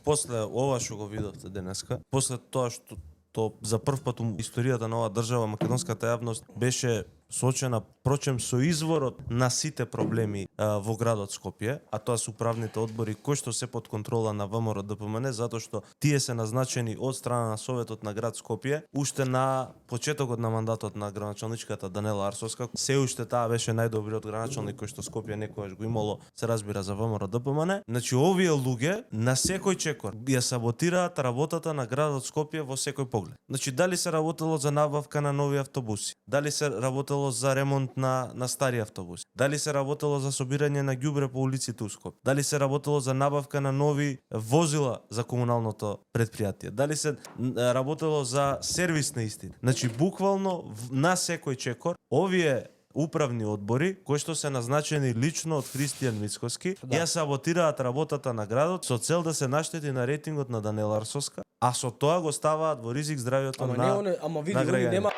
после ова што го видовте денеска, после тоа што за прв пат во историјата на оваа држава македонската јавност беше соочена прочем со изворот на сите проблеми во градот Скопје, а тоа се управните одбори кои што се под контрола на ВМРО ДПМН, затоа што тие се назначени од страна на Советот на град Скопје уште на почетокот на мандатот на градоначалничката Данела Арсовска. Се уште таа беше најдобриот градоначалник кој што Скопје некогаш го имало, се разбира, за ВМРО ДПМН. Значи овие луѓе на секој чекор ја саботираат работата на градот Скопје во секој поглед. Значи дали се работело за набавка на нови автобуси, дали се работело за ремонт на стари автобуси, дали се работело за собирање на ѓубре по улиците у Скопје, дали се работело за набавка на нови возила за комуналното предпријатие, дали се работело за сервис на исти. Значи буквално на секој чекор овие управни одбори кои што се назначени лично од Христијан Мицкоски ја саботираат работата на градот со цел да се наштети на рейтингот на Данела Арсовска, а со тоа го ставаат во ризик здравјето на Ама види, нема